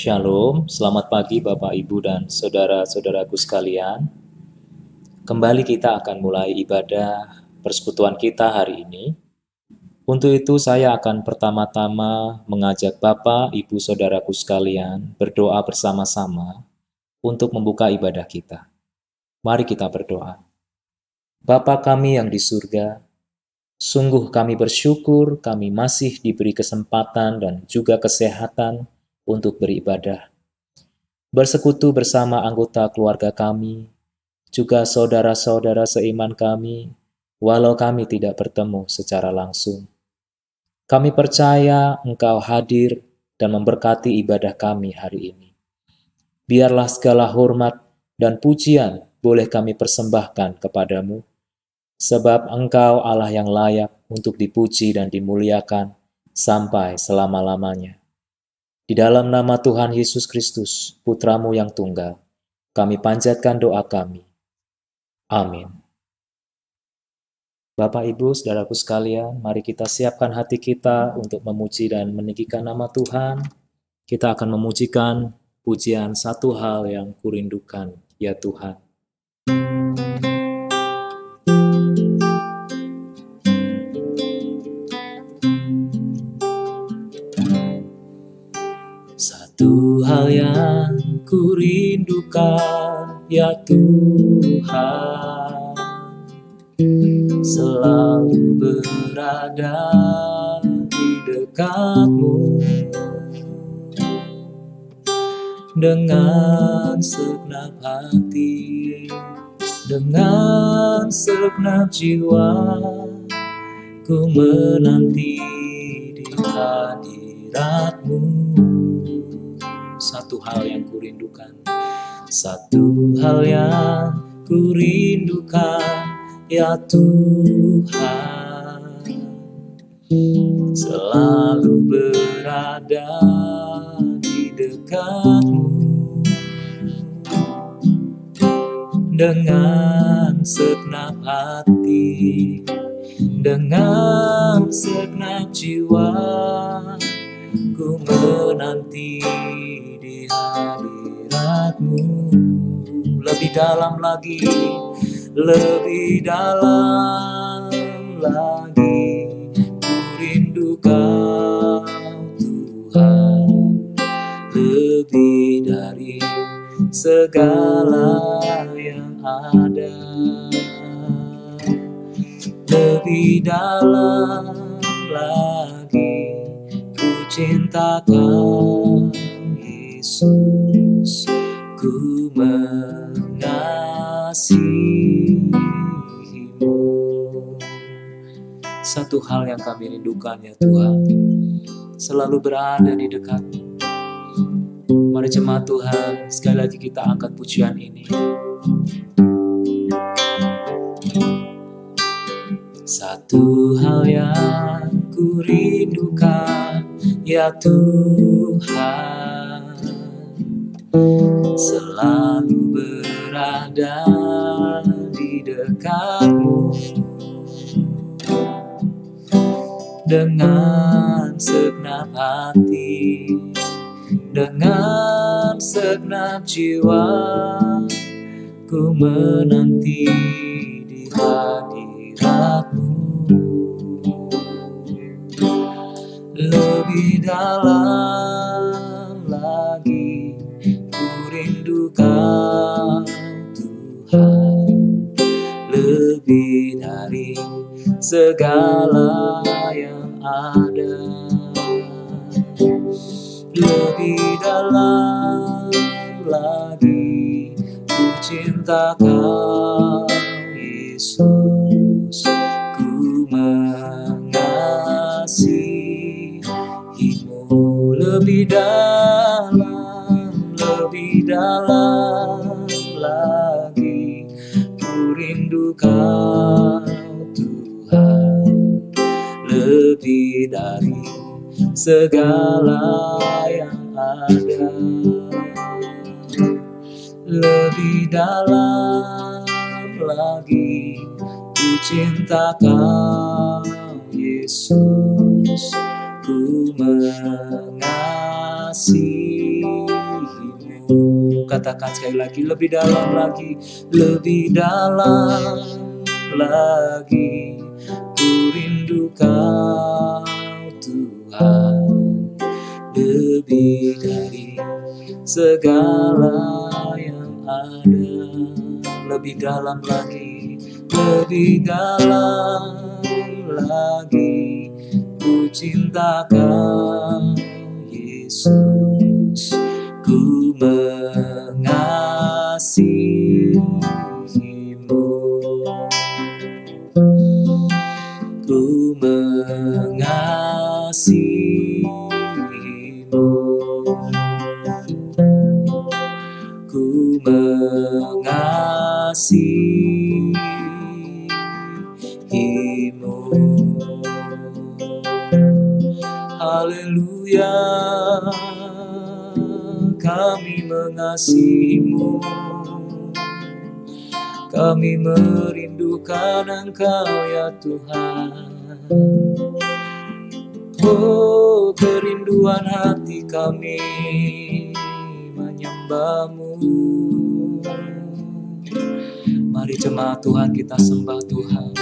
Shalom, selamat pagi Bapak, Ibu, dan saudara-saudaraku sekalian. Kembali kita akan mulai ibadah persekutuan kita hari ini. Untuk itu saya akan pertama-tama mengajak Bapak, Ibu, saudaraku sekalian berdoa bersama-sama untuk membuka ibadah kita. Mari kita berdoa. Bapa kami yang di surga, sungguh kami bersyukur kami masih diberi kesempatan dan juga kesehatan untuk beribadah. Bersekutu bersama anggota keluarga kami, juga saudara-saudara seiman kami, walau kami tidak bertemu secara langsung. Kami percaya Engkau hadir dan memberkati ibadah kami hari ini. Biarlah segala hormat dan pujian boleh kami persembahkan kepadamu, sebab Engkau Allah yang layak untuk dipuji dan dimuliakan sampai selama-lamanya. Di dalam nama Tuhan Yesus Kristus, Putra-Mu yang tunggal, kami panjatkan doa kami. Amin. Bapak, Ibu, saudaraku sekalian, mari kita siapkan hati kita untuk memuji dan meninggikan nama Tuhan. Kita akan memujikan pujian Satu Hal Yang Kurindukan, ya Tuhan. Satu hal yang kurindukan, ya Tuhan, selalu berada di dekat-Mu dengan segenap hati, dengan segenap jiwa, ku menanti di hadirat-Mu. Satu hal yang kurindukan, satu hal yang kurindukan, ya Tuhan, selalu berada di dekat-Mu dengan segenap hati, dengan segenap jiwa, ku menanti di hadirat-Mu. Lebih dalam lagi, lebih dalam lagi, ku rindu Kau Tuhan, lebih dari segala yang ada, lebih dalam lagi, ku cinta Kau Yesus, ku mengasihi-Mu. Satu hal yang kami rindukan, ya Tuhan, selalu berada di dekat-Mu. Mari jemaat Tuhan, sekali lagi kita angkat pujian ini. Satu hal yang kurindukan, ya Tuhan, selalu berada di dekat-Mu dengan segenap hati, dengan segenap jiwa, ku menanti di hadirat-Mu. Lebih dalam lagi, ku rindu Kau Tuhan, lebih dari segala yang ada, lebih dalam lagi, ku cinta Kau Yesus, ku mengasihi-Mu. Lebih dalam lagi, ku rindu Kau Tuhan, lebih dari segala yang ada, lebih dalam lagi, ku cinta Kau Yesus, ku mengasihi Katakan sekali lagi, lebih dalam lagi, lebih dalam lagi. Ku rindu Kau Tuhan, lebih dari segala yang ada. Lebih dalam lagi, lebih dalam lagi. Ku cinta Kau Yesus, ku mengasihimu, ku mengasihimu, ku mengasihimu. Haleluya, kami mengasihimu, kami merindukan Engkau ya Tuhan. Oh, kerinduan hati kami menyembah-Mu. Mari jemaat Tuhan, kita sembah Tuhan,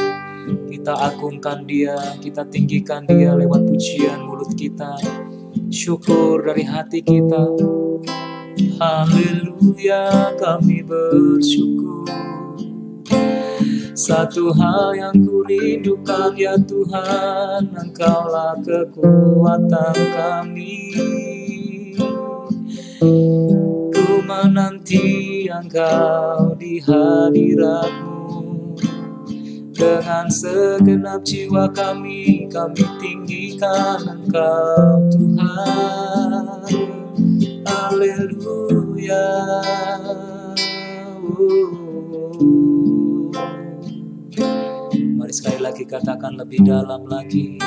kita agungkan Dia, kita tinggikan Dia lewat pujian mulut kita, syukur dari hati kita. Haleluya, kami bersyukur. Satu hal yang kurindukan ya Tuhan, Engkaulah kekuatan kami. Ku menanti Engkau di hadirat-Mu. Dengan segenap jiwa kami tinggikan Engkau Tuhan. Haleluya. Mari sekali lagi katakan, lebih dalam lagi,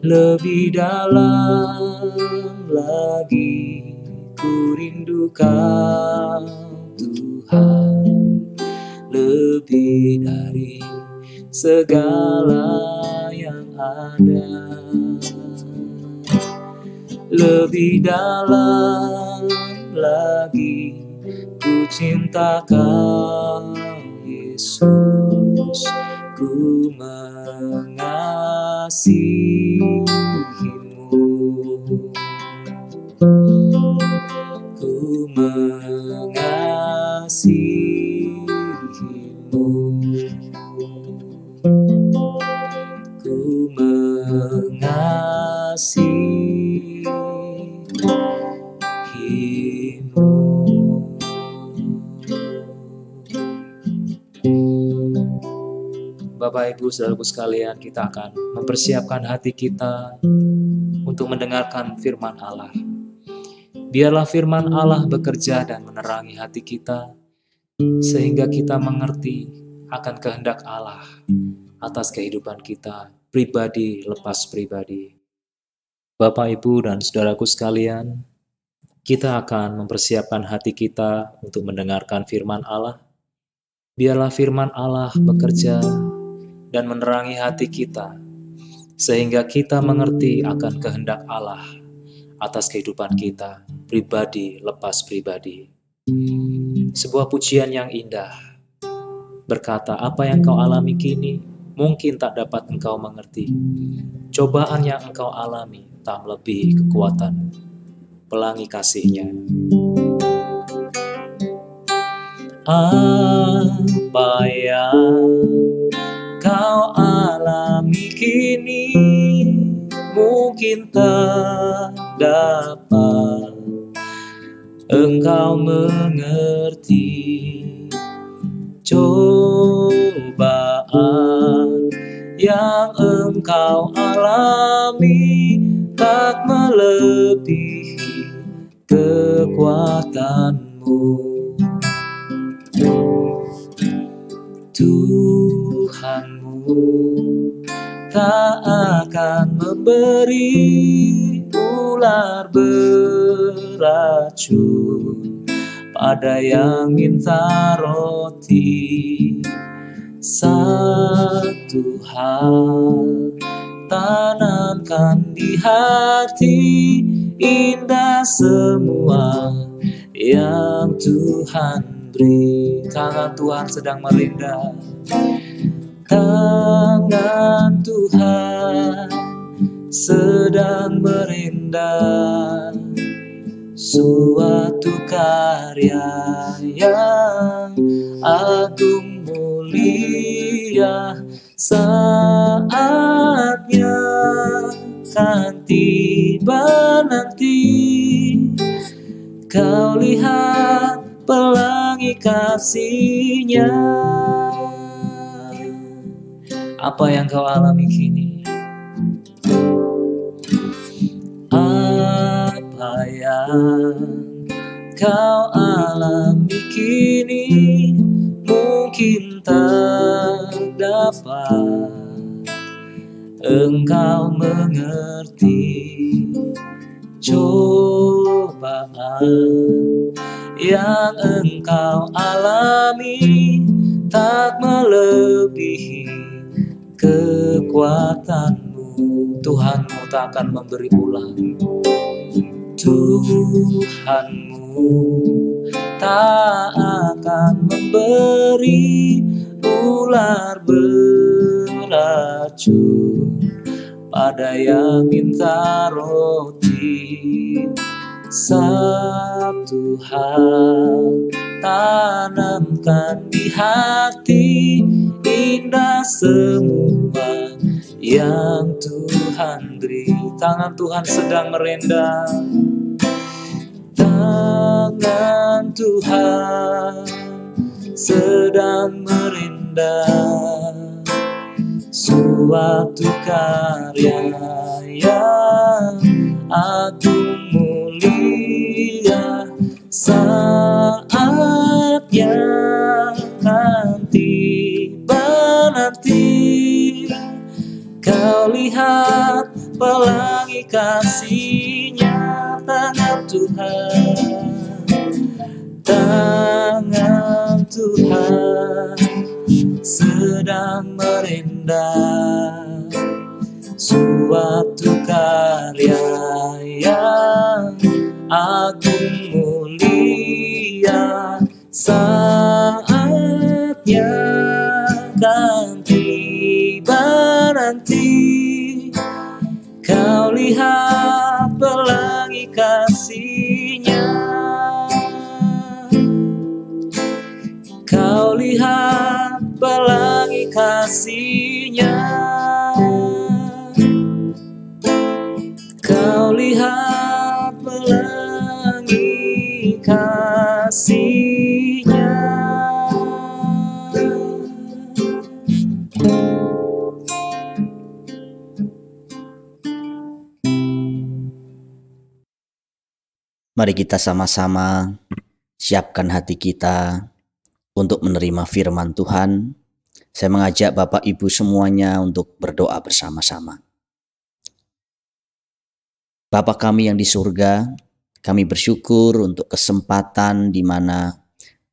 lebih dalam lagi. Ku rindu Kau Tuhan, lebih dari segala yang ada. Lebih dalam lagi, ku cinta Kau Yesus, ku mengasihimu, ku mengasihimu, ku mengasihimu. Bapak, Ibu, saudaraku sekalian, kita akan mempersiapkan hati kita untuk mendengarkan firman Allah. Biarlah firman Allah bekerja dan menerangi hati kita, sehingga kita mengerti akan kehendak Allah atas kehidupan kita, pribadi lepas pribadi. Bapak, Ibu, dan saudaraku sekalian, kita akan mempersiapkan hati kita untuk mendengarkan firman Allah. Biarlah firman Allah bekerja dan menerangi hati kita, sehingga kita mengerti akan kehendak Allah atas kehidupan kita, pribadi lepas pribadi. Sebuah pujian yang indah berkata, apa yang kau alami kini mungkin tak dapat engkau mengerti. Cobaan yang engkau alami tak melebihi kekuatanmu. Pelangi kasihnya. Apa yang kau alami kini mungkin tak dapat engkau mengerti. Cobaan yang engkau alami tak melebihi kekuatanmu. Tuhanmu tak akan memberi ular beracun pada yang minta roti. Satu hal tanamkan di hati, indah semua yang Tuhan beri. Tangan Tuhan sedang merindah, tangan Tuhan sedang merindah suatu karya yang agung mulia. Saatnya kan tiba nanti, kau lihat pelangi kasih-Nya. Apa yang kau alami kini? Apa yang kau alami kini mungkin tak dapat engkau mengerti. Cobaan yang engkau alami tak melebihi kekuatanmu. Tuhanmu tak akan memberi ulang. Tuhanmu tak akan memberi ular beracun pada yang minta roti. Satu hal tanamkan di hati, indah semua yang Tuhan beri. Tangan Tuhan sedang merendah, tangan Tuhan sedang merendah suatu karya yang agung mulia. Saatnya kan tiba nanti, kau lihat pelangi kasih-Nya. Tangan Tuhan, tangan Tuhan sedang merendah suatu karya yang agung mulia. Saatnya kan tiba nanti, kau lihat pelangi kasih-Nya. Kau lihat pelangi kasih-Nya. Kau lihat pelangi kasih-Nya. Mari kita sama-sama siapkan hati kita untuk menerima firman Tuhan. Saya mengajak Bapak Ibu semuanya untuk berdoa bersama-sama. Bapa kami yang di surga, kami bersyukur untuk kesempatan di mana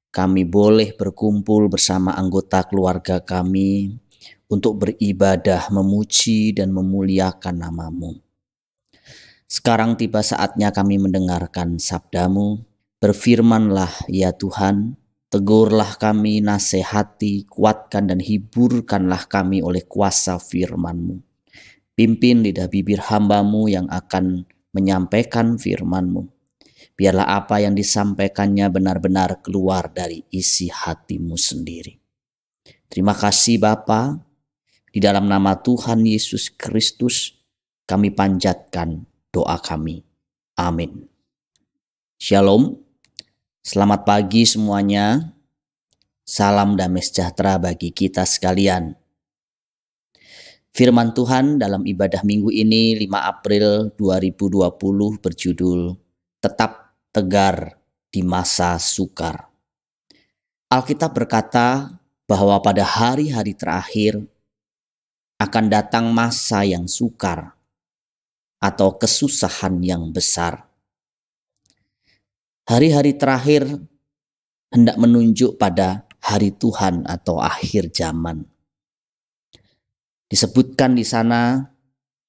kami boleh berkumpul bersama anggota keluarga kami untuk beribadah, memuji dan memuliakan nama-Mu. Sekarang tiba saatnya kami mendengarkan sabda-Mu. Berfirmanlah ya Tuhan, tegurlah kami, nasihati, kuatkan dan hiburkanlah kami oleh kuasa firman-Mu. Pimpin lidah bibir hamba-Mu yang akan menyampaikan firman-Mu. Biarlah apa yang disampaikannya benar-benar keluar dari isi hati-Mu sendiri. Terima kasih Bapa, di dalam nama Tuhan Yesus Kristus kami panjatkan doa kami. Amin. Shalom, selamat pagi semuanya. Salam damai sejahtera bagi kita sekalian. Firman Tuhan dalam ibadah minggu ini 5 April 2020 berjudul Tetap Tegar di Masa Sukar. Alkitab berkata bahwa pada hari-hari terakhir akan datang masa yang sukar atau kesusahan yang besar. Hari-hari terakhir hendak menunjuk pada hari Tuhan atau akhir zaman. Disebutkan di sana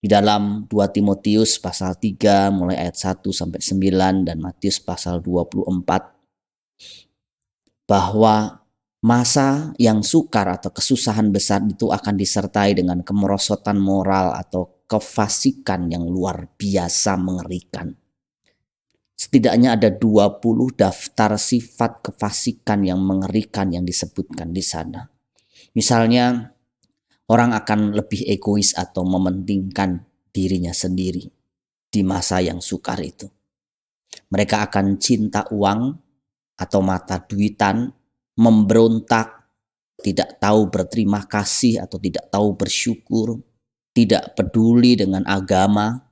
Di dalam 2 Timotius pasal 3 mulai ayat 1 sampai 9 dan Matius pasal 24, bahwa masa yang sukar atau kesusahan besar itu akan disertai dengan kemerosotan moral atau kefasikan yang luar biasa mengerikan. Setidaknya ada 20 daftar sifat kefasikan yang mengerikan yang disebutkan di sana. Misalnya, orang akan lebih egois atau mementingkan dirinya sendiri di masa yang sukar itu. Mereka akan cinta uang atau mata duitan, memberontak, tidak tahu berterima kasih atau tidak tahu bersyukur, tidak peduli dengan agama.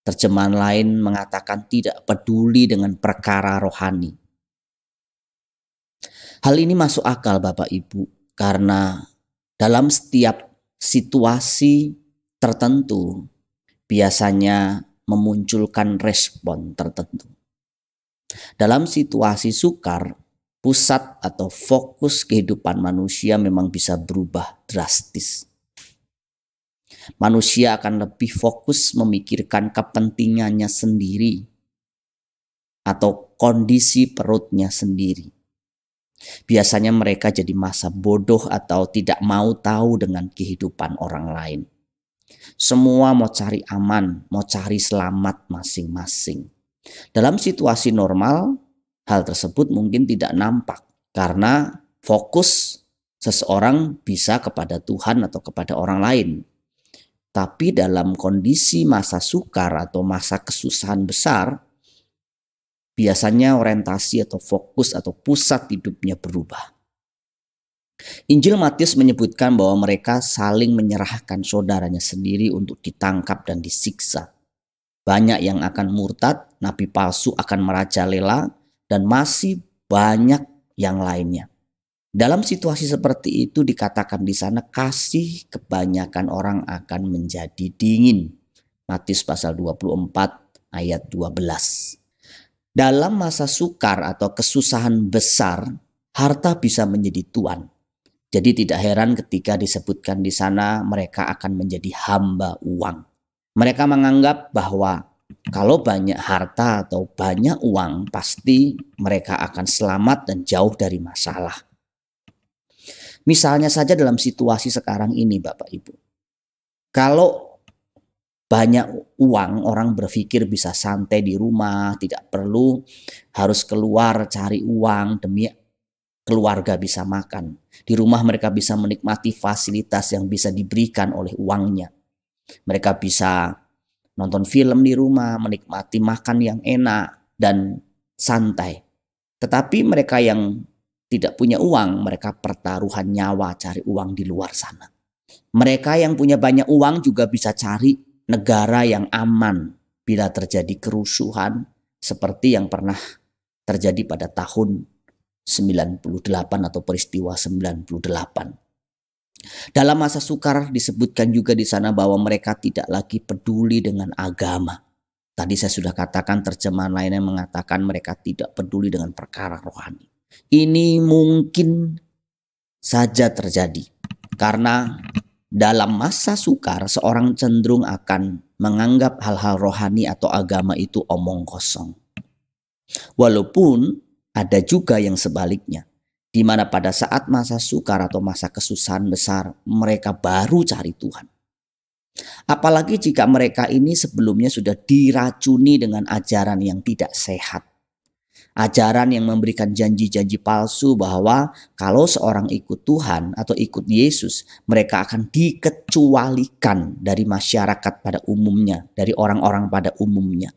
Terjemahan lain mengatakan tidak peduli dengan perkara rohani. Hal ini masuk akal Bapak Ibu, karena dalam setiap situasi tertentu biasanya memunculkan respon tertentu. Dalam situasi sukar, pusat atau fokus kehidupan manusia memang bisa berubah drastis. Manusia akan lebih fokus memikirkan kepentingannya sendiri atau kondisi perutnya sendiri. Biasanya mereka jadi masa bodoh atau tidak mau tahu dengan kehidupan orang lain. Semua mau cari aman, mau cari selamat masing-masing. Dalam situasi normal, hal tersebut mungkin tidak nampak karena fokus seseorang bisa kepada Tuhan atau kepada orang lain. Tapi dalam kondisi masa sukar atau masa kesusahan besar, biasanya orientasi atau fokus atau pusat hidupnya berubah. Injil Matius menyebutkan bahwa mereka saling menyerahkan saudaranya sendiri untuk ditangkap dan disiksa. Banyak yang akan murtad, nabi palsu akan merajalela, dan masih banyak yang lainnya. Dalam situasi seperti itu dikatakan di sana kasih kebanyakan orang akan menjadi dingin. Matius pasal 24 ayat 12. Dalam masa sukar atau kesusahan besar, harta bisa menjadi tuan. Jadi tidak heran ketika disebutkan di sana mereka akan menjadi hamba uang. Mereka menganggap bahwa kalau banyak harta atau banyak uang, pasti mereka akan selamat dan jauh dari masalah. Misalnya saja dalam situasi sekarang ini Bapak Ibu. Kalau banyak uang, orang berpikir bisa santai di rumah, tidak perlu harus keluar cari uang demi keluarga bisa makan. Di rumah mereka bisa menikmati fasilitas yang bisa diberikan oleh uangnya. Mereka bisa nonton film di rumah, menikmati makan yang enak dan santai. Tetapi mereka yang tidak punya uang, mereka pertaruhan nyawa cari uang di luar sana. Mereka yang punya banyak uang juga bisa cari negara yang aman bila terjadi kerusuhan seperti yang pernah terjadi pada tahun 98 atau peristiwa 98. Dalam masa sukar disebutkan juga di sana bahwa mereka tidak lagi peduli dengan agama. Tadi saya sudah katakan terjemahan lainnya mengatakan mereka tidak peduli dengan perkara rohani. Ini mungkin saja terjadi karena dalam masa sukar seorang cenderung akan menganggap hal-hal rohani atau agama itu omong kosong. Walaupun ada juga yang sebaliknya, di mana pada saat masa sukar atau masa kesusahan besar mereka baru cari Tuhan. Apalagi jika mereka ini sebelumnya sudah diracuni dengan ajaran yang tidak sehat. Ajaran yang memberikan janji-janji palsu bahwa kalau seorang ikut Tuhan atau ikut Yesus, mereka akan dikecualikan dari masyarakat pada umumnya, dari orang-orang pada umumnya.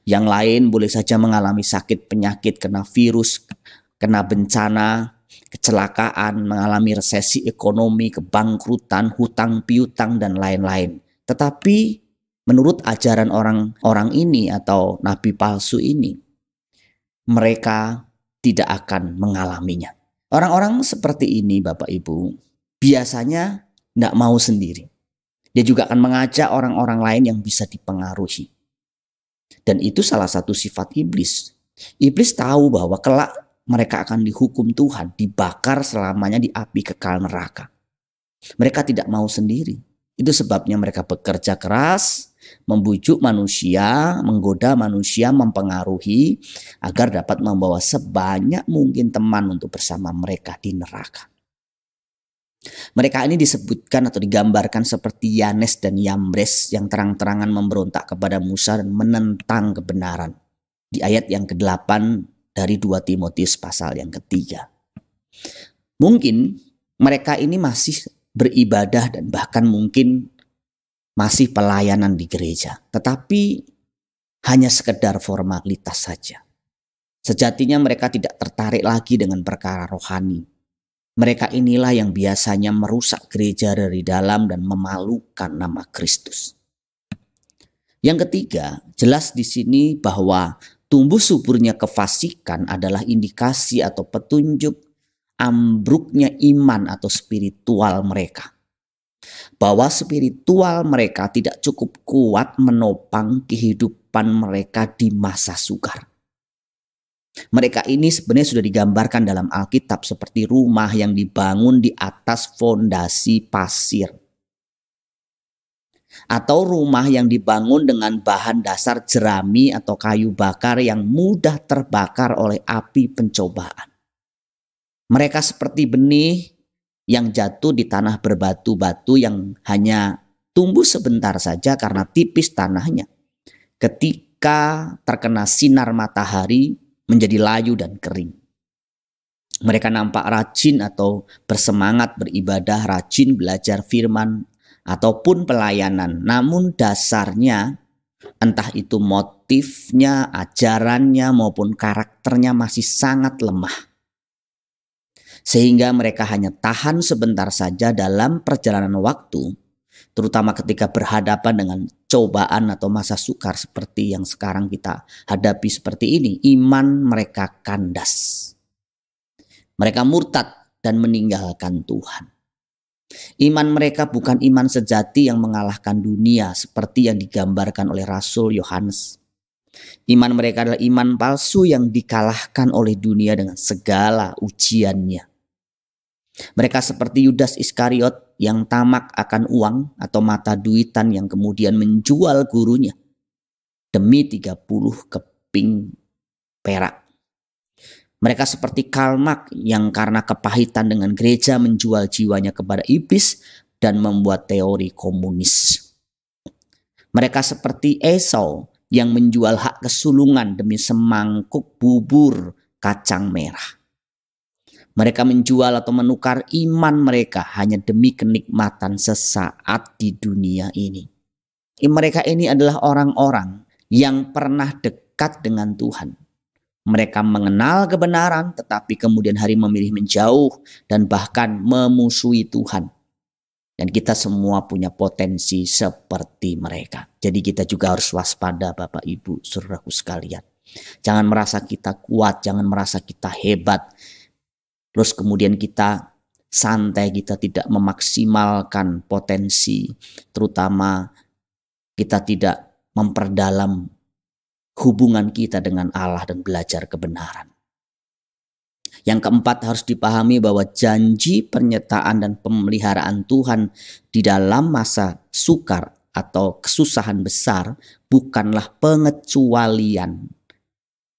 Yang lain boleh saja mengalami sakit penyakit, kena virus, kena bencana, kecelakaan, mengalami resesi ekonomi, kebangkrutan, hutang piutang, dan lain-lain. Tetapi menurut ajaran orang-orang ini atau nabi palsu ini, mereka tidak akan mengalaminya. Orang-orang seperti ini Bapak Ibu biasanya tidak mau sendiri. Dia juga akan mengajak orang-orang lain yang bisa dipengaruhi. Dan itu salah satu sifat iblis. Iblis tahu bahwa kelak mereka akan dihukum Tuhan, dibakar selamanya di api kekal neraka. Mereka tidak mau sendiri. Itu sebabnya mereka bekerja keras, membujuk manusia, menggoda manusia, mempengaruhi agar dapat membawa sebanyak mungkin teman untuk bersama mereka di neraka. Mereka ini disebutkan atau digambarkan seperti Yanes dan Yambres yang terang-terangan memberontak kepada Musa dan menentang kebenaran. Di ayat yang ke-8 dari 2 Timotius pasal yang ketiga. Mungkin mereka ini masih beribadah dan bahkan mungkin masih pelayanan di gereja. Tetapi hanya sekedar formalitas saja. Sejatinya mereka tidak tertarik lagi dengan perkara rohani. Mereka inilah yang biasanya merusak gereja dari dalam dan memalukan nama Kristus. Yang ketiga, jelas di sini bahwa tumbuh suburnya kefasikan adalah indikasi atau petunjuk ambruknya iman atau spiritual mereka. Bahwa spiritual mereka tidak cukup kuat menopang kehidupan mereka di masa sukar. Mereka ini sebenarnya sudah digambarkan dalam Alkitab seperti rumah yang dibangun di atas fondasi pasir. Atau rumah yang dibangun dengan bahan dasar jerami atau kayu bakar yang mudah terbakar oleh api pencobaan. Mereka seperti benih yang jatuh di tanah berbatu-batu yang hanya tumbuh sebentar saja karena tipis tanahnya. Ketika terkena sinar matahari, menjadi layu dan kering. Mereka nampak rajin atau bersemangat beribadah, rajin belajar firman ataupun pelayanan. Namun dasarnya, entah itu motifnya, ajarannya maupun karakternya masih sangat lemah. Sehingga mereka hanya tahan sebentar saja dalam perjalanan waktu, terutama ketika berhadapan dengan cobaan atau masa sukar seperti yang sekarang kita hadapi seperti ini. Iman mereka kandas. Mereka murtad dan meninggalkan Tuhan. Iman mereka bukan iman sejati yang mengalahkan dunia seperti yang digambarkan oleh Rasul Yohanes. Iman mereka adalah iman palsu yang dikalahkan oleh dunia dengan segala ujiannya. Mereka seperti Yudas Iskariot yang tamak akan uang atau mata duitan yang kemudian menjual gurunya demi 30 keping perak. Mereka seperti Karl Marx yang karena kepahitan dengan gereja menjual jiwanya kepada iblis dan membuat teori komunis. Mereka seperti Esau yang menjual hak kesulungan demi semangkuk bubur kacang merah. Mereka menjual atau menukar iman mereka hanya demi kenikmatan sesaat di dunia ini. Mereka ini adalah orang-orang yang pernah dekat dengan Tuhan. Mereka mengenal kebenaran tetapi kemudian hari memilih menjauh dan bahkan memusuhi Tuhan. Dan kita semua punya potensi seperti mereka. Jadi kita juga harus waspada Bapak Ibu saudaraku sekalian. Jangan merasa kita kuat, jangan merasa kita hebat. Terus kemudian kita santai, kita tidak memaksimalkan potensi, terutama kita tidak memperdalam hubungan kita dengan Allah dan belajar kebenaran. Yang keempat, harus dipahami bahwa janji penyertaan dan pemeliharaan Tuhan di dalam masa sukar atau kesusahan besar bukanlah pengecualian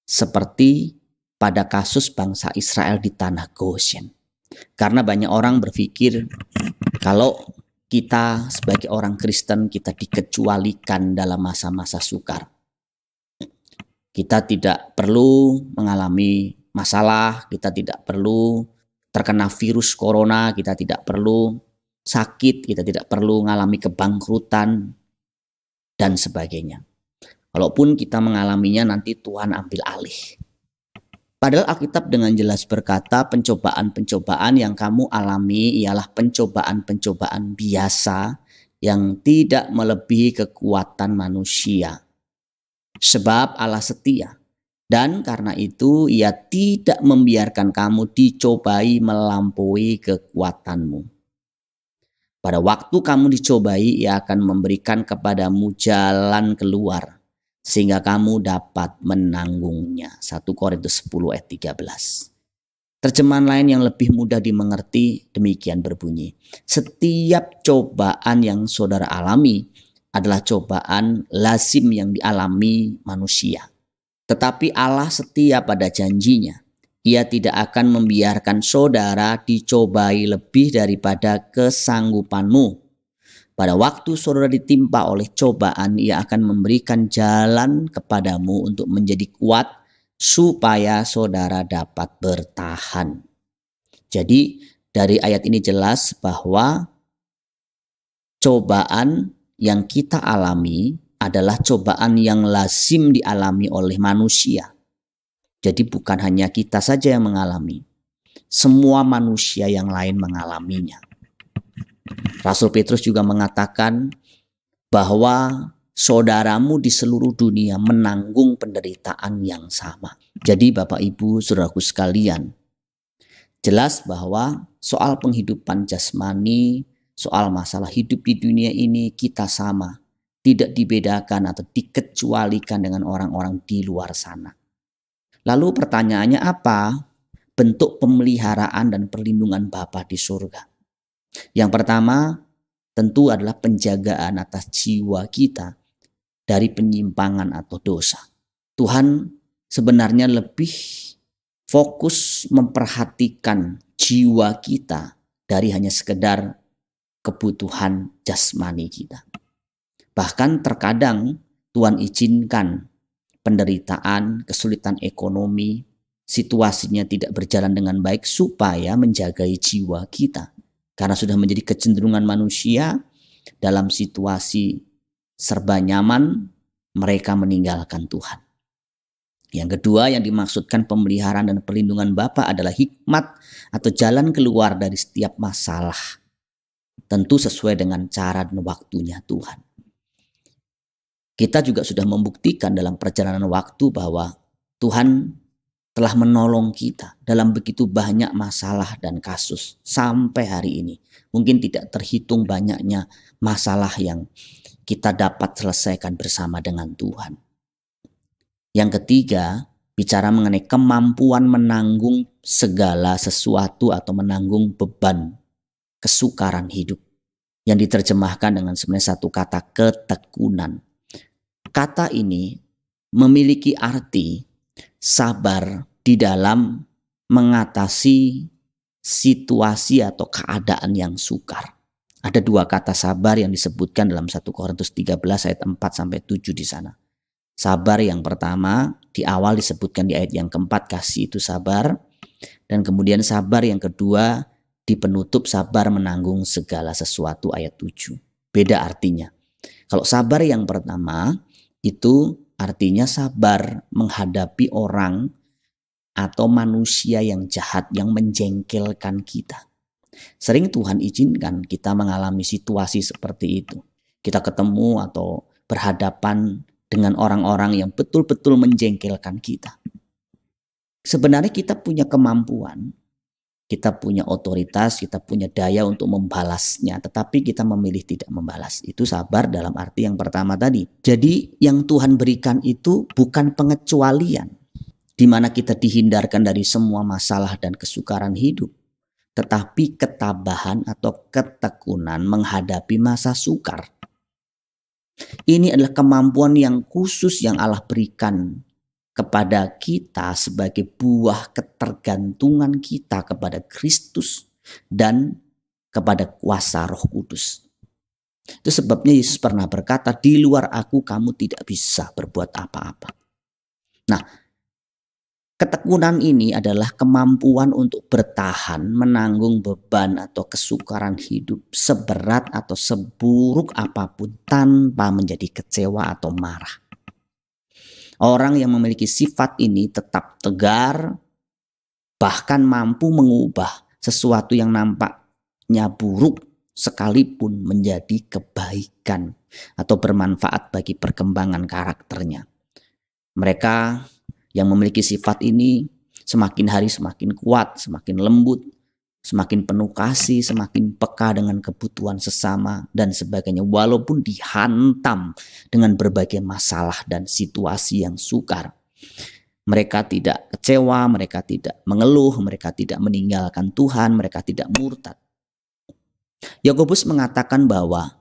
seperti pada kasus bangsa Israel di tanah Goshen. Karena banyak orang berpikir kalau kita sebagai orang Kristen kita dikecualikan dalam masa-masa sukar. Kita tidak perlu mengalami masalah, kita tidak perlu terkena virus corona, kita tidak perlu sakit, kita tidak perlu mengalami kebangkrutan dan sebagainya. Walaupun kita mengalaminya nanti Tuhan ambil alih. Padahal Alkitab dengan jelas berkata pencobaan-pencobaan yang kamu alami ialah pencobaan-pencobaan biasa yang tidak melebihi kekuatan manusia. Sebab Allah setia dan karena itu Ia tidak membiarkan kamu dicobai melampaui kekuatanmu. Pada waktu kamu dicobai, Ia akan memberikan kepadamu jalan keluar sehingga kamu dapat menanggungnya. 1 Korintus 10 ayat 13. Terjemahan lain yang lebih mudah dimengerti demikian berbunyi, setiap cobaan yang saudara alami adalah cobaan lazim yang dialami manusia. Tetapi Allah setia pada janjinya. Ia tidak akan membiarkan saudara dicobai lebih daripada kesanggupanmu. Pada waktu saudara ditimpa oleh cobaan, Ia akan memberikan jalan kepadamu untuk menjadi kuat supaya saudara dapat bertahan. Jadi dari ayat ini jelas bahwa cobaan yang kita alami adalah cobaan yang lazim dialami oleh manusia. Jadi bukan hanya kita saja yang mengalami, semua manusia yang lain mengalaminya. Rasul Petrus juga mengatakan bahwa saudaramu di seluruh dunia menanggung penderitaan yang sama. Jadi Bapak Ibu Saudaraku sekalian, jelas bahwa soal penghidupan jasmani, soal masalah hidup di dunia ini kita sama. Tidak dibedakan atau dikecualikan dengan orang-orang di luar sana. Lalu pertanyaannya apa? Bentuk pemeliharaan dan perlindungan Bapa di surga. Yang pertama tentu adalah penjagaan atas jiwa kita dari penyimpangan atau dosa. Tuhan sebenarnya lebih fokus memperhatikan jiwa kita dari hanya sekedar kebutuhan jasmani kita. Bahkan terkadang Tuhan izinkan penderitaan, kesulitan ekonomi, situasinya tidak berjalan dengan baik supaya menjagai jiwa kita. Karena sudah menjadi kecenderungan manusia dalam situasi serba nyaman, mereka meninggalkan Tuhan. Yang kedua yang dimaksudkan pemeliharaan dan perlindungan Bapa adalah hikmat atau jalan keluar dari setiap masalah. Tentu sesuai dengan cara dan waktunya Tuhan. Kita juga sudah membuktikan dalam perjalanan waktu bahwa Tuhan telah menolong kita dalam begitu banyak masalah dan kasus sampai hari ini. Mungkin tidak terhitung banyaknya masalah yang kita dapat selesaikan bersama dengan Tuhan. Yang ketiga, bicara mengenai kemampuan menanggung segala sesuatu atau menanggung beban kesukaran hidup. Yang diterjemahkan dengan sebenarnya satu kata, ketekunan. Kata ini memiliki arti sabar di dalam mengatasi situasi atau keadaan yang sukar. Ada dua kata sabar yang disebutkan dalam 1 Korintus 13 ayat 4-7 di sana. Sabar yang pertama di awal disebutkan di ayat yang keempat, kasih itu sabar. Dan kemudian sabar yang kedua di penutup, sabar menanggung segala sesuatu ayat 7. Beda artinya. Kalau sabar yang pertama itu artinya sabar menghadapi orang atau manusia yang jahat yang menjengkelkan kita. Sering Tuhan izinkan kita mengalami situasi seperti itu. Kita ketemu atau berhadapan dengan orang-orang yang betul-betul menjengkelkan kita. Sebenarnya kita punya kemampuan, kita punya otoritas, kita punya daya untuk membalasnya, tetapi kita memilih tidak membalas. Itu sabar dalam arti yang pertama tadi. Jadi yang Tuhan berikan itu bukan pengecualian, di mana kita dihindarkan dari semua masalah dan kesukaran hidup, tetapi ketabahan atau ketekunan menghadapi masa sukar. Ini adalah kemampuan yang khusus yang Allah berikan kepada kita sebagai buah ketergantungan kita kepada Kristus dan kepada kuasa Roh Kudus. Itu sebabnya Yesus pernah berkata, di luar aku kamu tidak bisa berbuat apa-apa. Nah, ketekunan ini adalah kemampuan untuk bertahan menanggung beban atau kesukaran hidup seberat atau seburuk apapun tanpa menjadi kecewa atau marah. Orang yang memiliki sifat ini tetap tegar, bahkan mampu mengubah sesuatu yang nampaknya buruk sekalipun menjadi kebaikan atau bermanfaat bagi perkembangan karakternya. Mereka yang memiliki sifat ini semakin hari semakin kuat, semakin lembut, semakin penuh kasih, semakin peka dengan kebutuhan sesama dan sebagainya. Walaupun dihantam dengan berbagai masalah dan situasi yang sukar. Mereka tidak kecewa, mereka tidak mengeluh, mereka tidak meninggalkan Tuhan, mereka tidak murtad. Yakobus mengatakan bahwa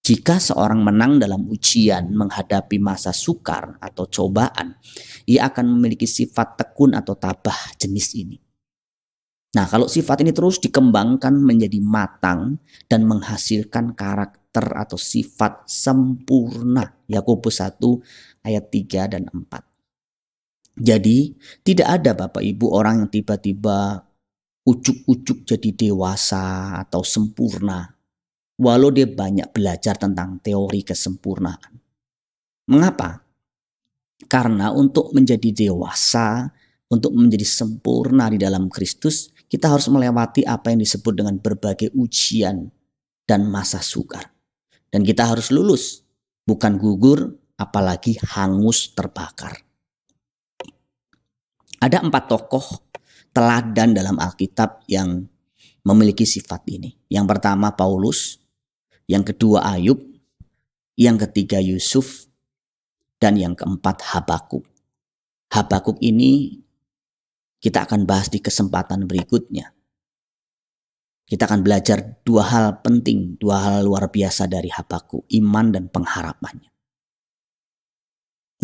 jika seorang menang dalam ujian menghadapi masa sukar atau cobaan, ia akan memiliki sifat tekun atau tabah jenis ini. Nah, kalau sifat ini terus dikembangkan menjadi matang dan menghasilkan karakter atau sifat sempurna. Yakobus 1 ayat 3 dan 4. Jadi tidak ada Bapak Ibu orang yang tiba-tiba ujuk-ujuk jadi dewasa atau sempurna, walau dia banyak belajar tentang teori kesempurnaan. Mengapa? Karena untuk menjadi dewasa, untuk menjadi sempurna di dalam Kristus, kita harus melewati apa yang disebut dengan berbagai ujian dan masa sukar. Dan kita harus lulus, bukan gugur, apalagi hangus terbakar. Ada 4 tokoh teladan dalam Alkitab yang memiliki sifat ini. Yang pertama Paulus, yang kedua Ayub, yang ketiga Yusuf, dan yang keempat Habakuk. Habakuk ini kita akan bahas di kesempatan berikutnya. Kita akan belajar 2 hal penting, 2 hal luar biasa dari Habakuk, iman dan pengharapannya.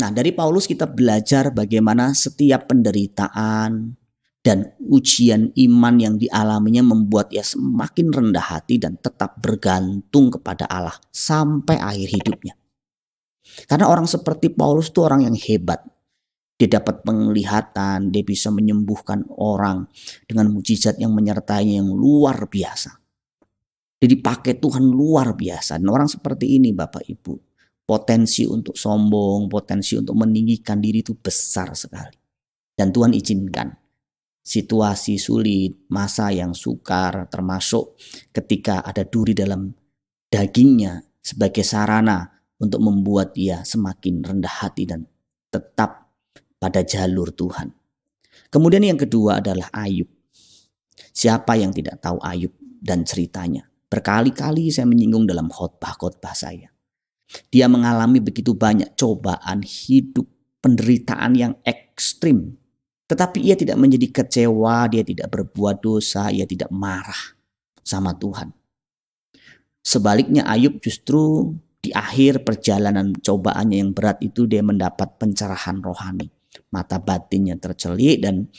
Nah, dari Paulus kita belajar bagaimana setiap penderitaan dan ujian iman yang dialaminya membuat ia semakin rendah hati dan tetap bergantung kepada Allah sampai akhir hidupnya. Karena orang seperti Paulus itu orang yang hebat. Dia dapat penglihatan, dia bisa menyembuhkan orang dengan mukjizat yang menyertainya yang luar biasa. Dia dipakai Tuhan luar biasa. Dan orang seperti ini Bapak Ibu, potensi untuk sombong, potensi untuk meninggikan diri itu besar sekali. Dan Tuhan izinkan situasi sulit, masa yang sukar, termasuk ketika ada duri dalam dagingnya sebagai sarana untuk membuat dia semakin rendah hati dan tetap pada jalur Tuhan. Kemudian yang kedua adalah Ayub. Siapa yang tidak tahu Ayub dan ceritanya? Berkali-kali saya menyinggung dalam khotbah-khotbah saya. Dia mengalami begitu banyak cobaan hidup, penderitaan yang ekstrim. Tetapi ia tidak menjadi kecewa, dia tidak berbuat dosa, ia tidak marah sama Tuhan. Sebaliknya Ayub justru di akhir perjalanan cobaannya yang berat itu dia mendapat pencerahan rohani. Mata batinnya tercelik dan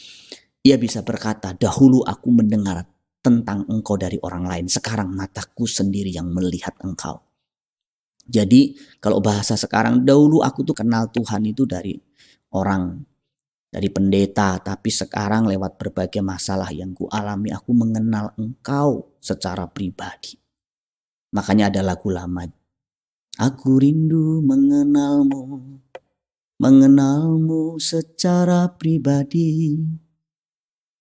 ia bisa berkata, dahulu aku mendengar tentang engkau dari orang lain, sekarang mataku sendiri yang melihat engkau. Jadi kalau bahasa sekarang, dahulu aku tuh kenal Tuhan itu dari orang, dari pendeta, tapi sekarang lewat berbagai masalah yang ku alami, aku mengenal engkau secara pribadi. Makanya ada lagu lama, aku rindu mengenalmu secara pribadi.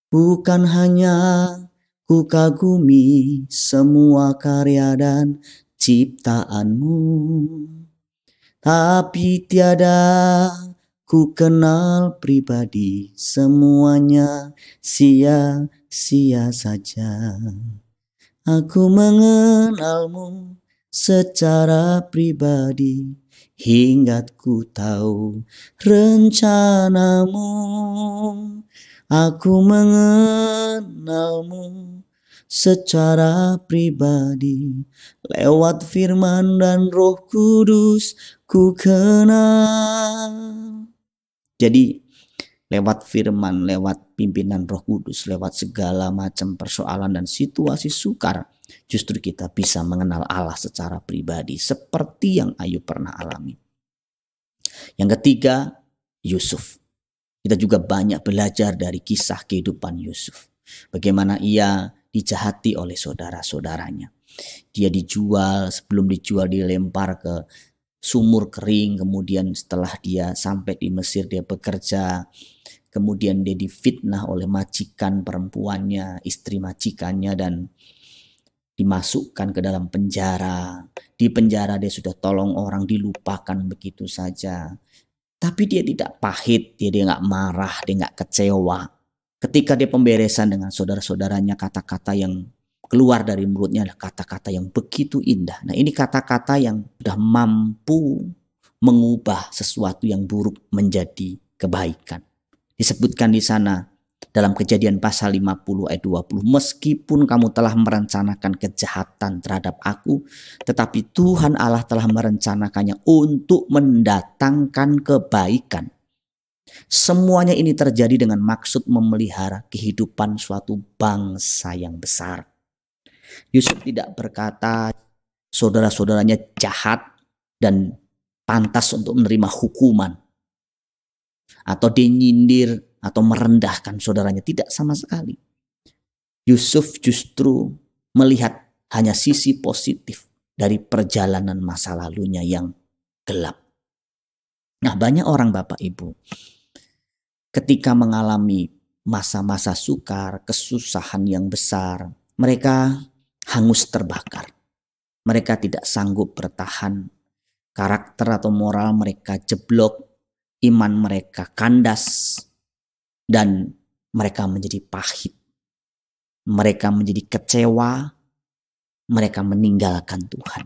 Bukan hanya ku kagumi semua karya dan ciptaanmu, tapi tiada ku kenal pribadi, semuanya sia-sia saja. Aku mengenalmu secara pribadi, hingga ku tahu rencanamu. Aku mengenalmu secara pribadi, lewat firman dan Roh Kudus ku kenal. Jadi lewat firman, lewat pimpinan Roh Kudus, lewat segala macam persoalan dan situasi sukar, justru kita bisa mengenal Allah secara pribadi seperti yang Ayub pernah alami. Yang ketiga, Yusuf. Kita juga banyak belajar dari kisah kehidupan Yusuf. Bagaimana ia dijahati oleh saudara-saudaranya. Dia dijual, sebelum dijual dilempar ke sumur kering. Kemudian setelah dia sampai di Mesir dia bekerja. Kemudian dia difitnah oleh majikan perempuannya, istri majikannya, dan dimasukkan ke dalam penjara. Di penjara dia sudah tolong orang, dilupakan begitu saja. Tapi dia tidak pahit, dia nggak marah, dia nggak kecewa. Ketika dia pemberesan dengan saudara-saudaranya, kata-kata yang keluar dari mulutnya adalah kata-kata yang begitu indah. Nah, ini kata-kata yang sudah mampu mengubah sesuatu yang buruk menjadi kebaikan. Disebutkan di sana dalam Kejadian pasal 50 ayat 20, meskipun kamu telah merencanakan kejahatan terhadap aku, tetapi Tuhan Allah telah merencanakannya untuk mendatangkan kebaikan. Semuanya ini terjadi dengan maksud memelihara kehidupan suatu bangsa yang besar. Yusuf tidak berkata saudara-saudaranya jahat dan pantas untuk menerima hukuman, atau dia nyindir atau merendahkan saudaranya. Tidak sama sekali. Yusuf justru melihat hanya sisi positif dari perjalanan masa lalunya yang gelap. Nah, banyak orang Bapak Ibu ketika mengalami masa-masa sukar, kesusahan yang besar, mereka hangus terbakar. Mereka tidak sanggup bertahan. Karakter atau moral mereka jeblok, iman mereka kandas, dan mereka menjadi pahit. Mereka menjadi kecewa, mereka meninggalkan Tuhan.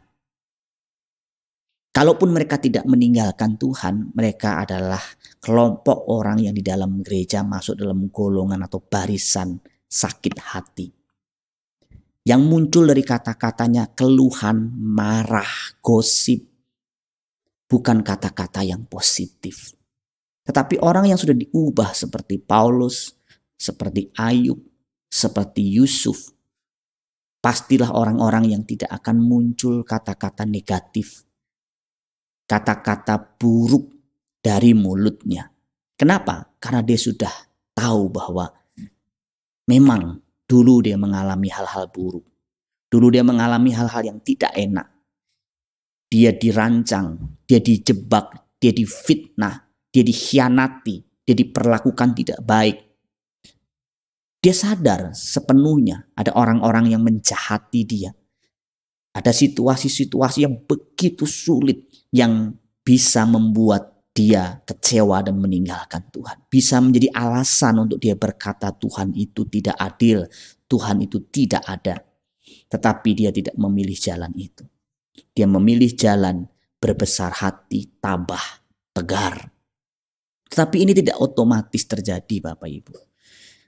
Kalaupun mereka tidak meninggalkan Tuhan, mereka adalah kelompok orang yang di dalam gereja masuk dalam golongan atau barisan sakit hati. Yang muncul dari kata-katanya keluhan, marah, gosip, bukan kata-kata yang positif. Tetapi orang yang sudah diubah seperti Paulus, seperti Ayub, seperti Yusuf, pastilah orang-orang yang tidak akan muncul kata-kata negatif, kata-kata buruk dari mulutnya. Kenapa? Karena dia sudah tahu bahwa memang dulu dia mengalami hal-hal buruk. Dulu dia mengalami hal-hal yang tidak enak. Dia dirancang, dia dijebak, dia difitnah, dia dikhianati, dia diperlakukan tidak baik. Dia sadar sepenuhnya ada orang-orang yang menjahati dia. Ada situasi-situasi yang begitu sulit yang bisa membuat dia kecewa dan meninggalkan Tuhan. Bisa menjadi alasan untuk dia berkata Tuhan itu tidak adil, Tuhan itu tidak ada. Tetapi dia tidak memilih jalan itu. Dia memilih jalan berbesar hati, tabah, tegar. Tetapi ini tidak otomatis terjadi Bapak Ibu.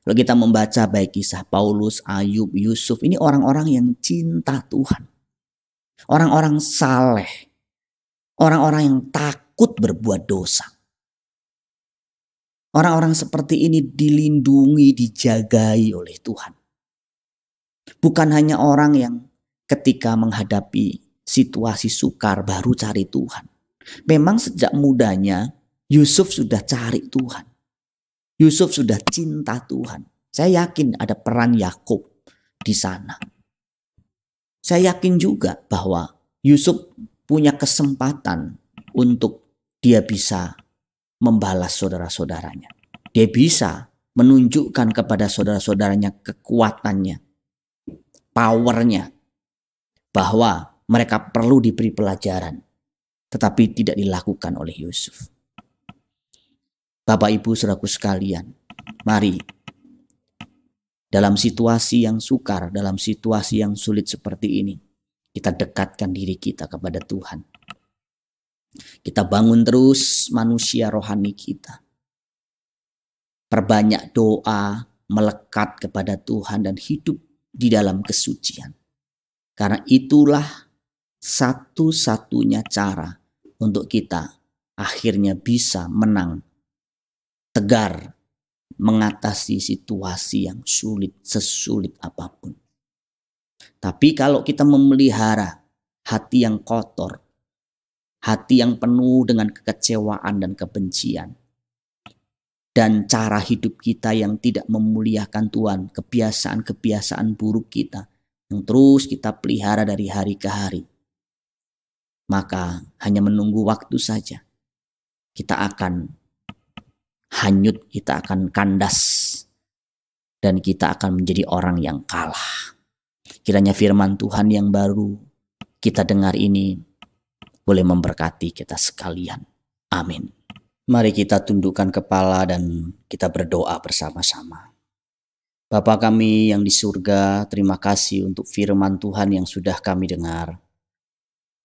Kalau kita membaca baik kisah Paulus, Ayub, Yusuf, ini orang-orang yang cinta Tuhan. Orang-orang saleh. Orang-orang yang takut berbuat dosa. Orang-orang seperti ini dilindungi, dijagai oleh Tuhan. Bukan hanya orang yang ketika menghadapi situasi sukar baru cari Tuhan. Memang sejak mudanya Yusuf sudah cari Tuhan. Yusuf sudah cinta Tuhan. Saya yakin ada peran Yakub di sana. Saya yakin juga bahwa Yusuf punya kesempatan untuk dia bisa membalas saudara-saudaranya. Dia bisa menunjukkan kepada saudara-saudaranya kekuatannya, powernya, bahwa mereka perlu diberi pelajaran. Tetapi tidak dilakukan oleh Yusuf. Bapak Ibu saudaraku sekalian, mari dalam situasi yang sukar, dalam situasi yang sulit seperti ini, kita dekatkan diri kita kepada Tuhan. Kita bangun terus manusia rohani kita. Perbanyak doa, melekat kepada Tuhan dan hidup di dalam kesucian. Karena itulah satu-satunya cara untuk kita akhirnya bisa menang, tegar, mengatasi situasi yang sulit, sesulit apapun. Tapi kalau kita memelihara hati yang kotor, hati yang penuh dengan kekecewaan dan kebencian, dan cara hidup kita yang tidak memuliakan Tuhan, kebiasaan-kebiasaan buruk kita yang terus kita pelihara dari hari ke hari, maka hanya menunggu waktu saja kita akan hanyut, kita akan kandas, dan kita akan menjadi orang yang kalah. Kiranya firman Tuhan yang baru kita dengar ini boleh memberkati kita sekalian. Amin. Mari kita tundukkan kepala dan kita berdoa bersama-sama. Bapa kami yang di surga, terima kasih untuk firman Tuhan yang sudah kami dengar.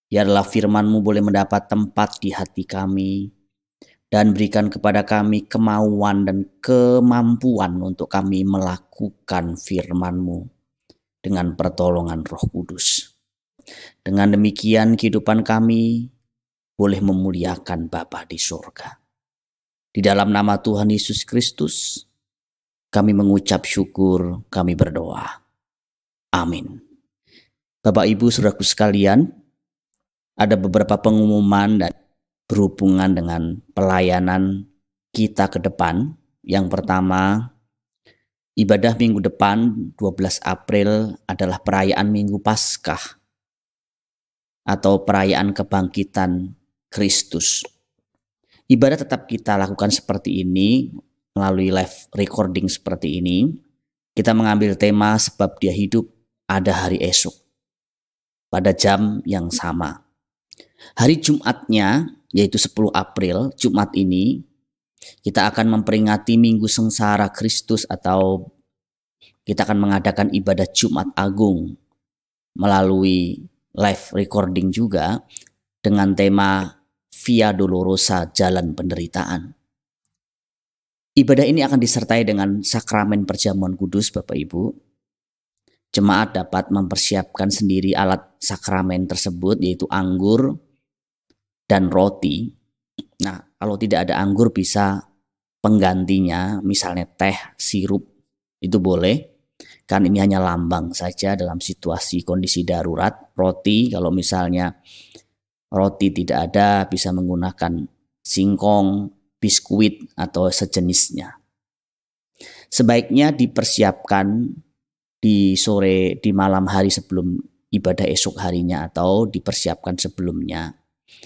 Biarlah firman-Mu boleh mendapat tempat di hati kami, dan berikan kepada kami kemauan dan kemampuan untuk kami melakukan firman-Mu dengan pertolongan Roh Kudus. Dengan demikian kehidupan kami boleh memuliakan Bapa di surga. Di dalam nama Tuhan Yesus Kristus, kami mengucap syukur, kami berdoa. Amin. Bapak Ibu Saudaraku sekalian, ada beberapa pengumuman dan berhubungan dengan pelayanan kita ke depan. Yang pertama, ibadah minggu depan 12 April adalah perayaan Minggu Paskah atau perayaan kebangkitan Kristus. Ibadah tetap kita lakukan seperti ini melalui live recording seperti ini. Kita mengambil tema sebab dia hidup ada hari esok pada jam yang sama. Hari Jumatnya yaitu 10 April, Jumat ini, kita akan memperingati Minggu Sengsara Kristus atau kita akan mengadakan ibadah Jumat Agung melalui live recording juga dengan tema Via Dolorosa, Jalan Penderitaan. Ibadah ini akan disertai dengan sakramen perjamuan kudus Bapak Ibu. Jemaat dapat mempersiapkan sendiri alat sakramen tersebut yaitu anggur dan roti. Nah, kalau tidak ada anggur bisa penggantinya, misalnya teh, sirup, itu boleh. Kan ini hanya lambang saja dalam situasi kondisi darurat. Roti, kalau misalnya roti tidak ada, bisa menggunakan singkong, biskuit, atau sejenisnya. Sebaiknya dipersiapkan di malam hari sebelum ibadah esok harinya atau dipersiapkan sebelumnya.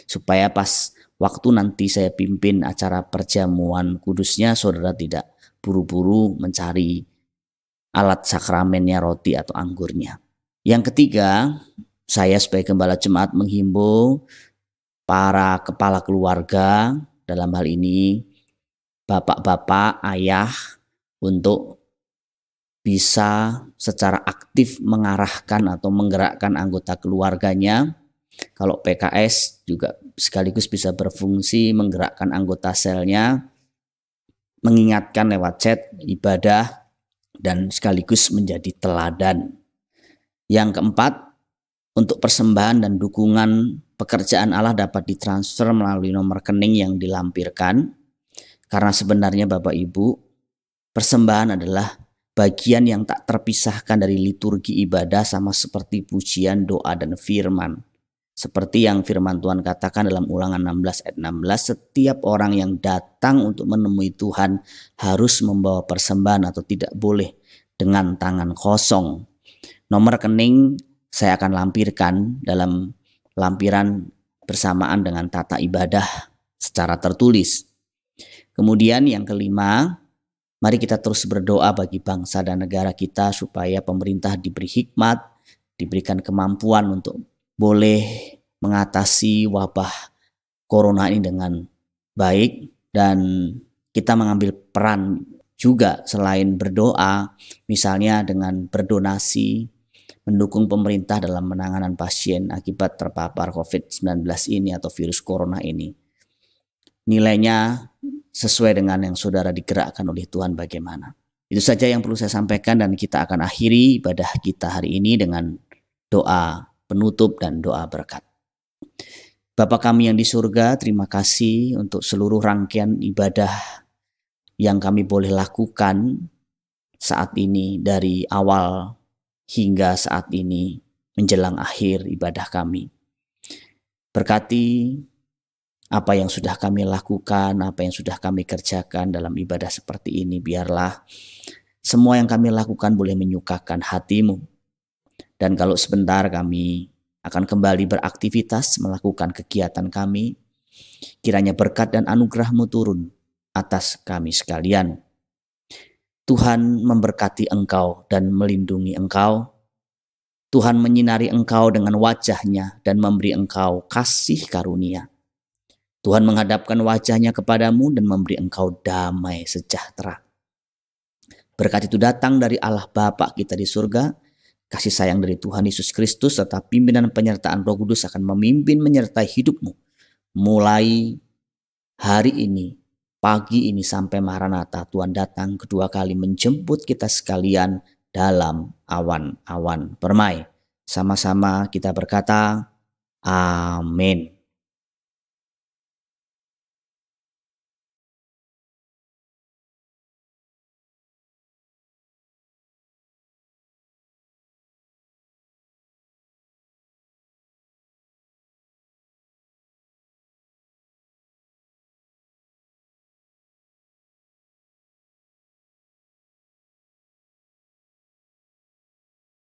Supaya pas waktu nanti saya pimpin acara perjamuan kudusnya, saudara tidak buru-buru mencari alat sakramennya, roti atau anggurnya. Yang ketiga, saya sebagai gembala jemaat menghimbau para kepala keluarga, dalam hal ini bapak-bapak, ayah, untuk bisa secara aktif mengarahkan atau menggerakkan anggota keluarganya. Kalau PKS juga sekaligus bisa berfungsi menggerakkan anggota selnya, mengingatkan lewat chat, ibadah, dan sekaligus menjadi teladan. Yang keempat, untuk persembahan dan dukungan pekerjaan Allah dapat ditransfer melalui nomor rekening yang dilampirkan. Karena sebenarnya Bapak Ibu, persembahan adalah bagian yang tak terpisahkan dari liturgi ibadah, sama seperti pujian, doa, dan firman. Seperti yang firman Tuhan katakan dalam Ulangan 16 ayat 16, setiap orang yang datang untuk menemui Tuhan harus membawa persembahan atau tidak boleh dengan tangan kosong. Nomor rekening saya akan lampirkan dalam lampiran bersamaan dengan tata ibadah secara tertulis. Kemudian yang kelima, mari kita terus berdoa bagi bangsa dan negara kita supaya pemerintah diberi hikmat, diberikan kemampuan untuk boleh mengatasi wabah corona ini dengan baik, dan kita mengambil peran juga selain berdoa, misalnya dengan berdonasi, mendukung pemerintah dalam penanganan pasien akibat terpapar COVID-19 ini atau virus corona ini. Nilainya sesuai dengan yang saudara digerakkan oleh Tuhan bagaimana. Itu saja yang perlu saya sampaikan, dan kita akan akhiri ibadah kita hari ini dengan doa penutup dan doa berkat. Bapa kami yang di surga, terima kasih untuk seluruh rangkaian ibadah yang kami boleh lakukan saat ini, dari awal hingga saat ini menjelang akhir ibadah kami. Berkati apa yang sudah kami lakukan, apa yang sudah kami kerjakan dalam ibadah seperti ini. Biarlah semua yang kami lakukan boleh menyukakan hati-Mu. Dan kalau sebentar kami akan kembali beraktivitas melakukan kegiatan kami, kiranya berkat dan anugerah-Mu turun atas kami sekalian. Tuhan memberkati engkau dan melindungi engkau. Tuhan menyinari engkau dengan wajah-Nya dan memberi engkau kasih karunia. Tuhan menghadapkan wajah-Nya kepadamu dan memberi engkau damai sejahtera. Berkat itu datang dari Allah Bapa kita di surga, kasih sayang dari Tuhan Yesus Kristus, serta pimpinan penyertaan Roh Kudus akan memimpin menyertai hidupmu mulai hari ini, pagi ini sampai Maranatha, Tuhan datang kedua kali menjemput kita sekalian dalam awan-awan permai. Sama-sama kita berkata, amin.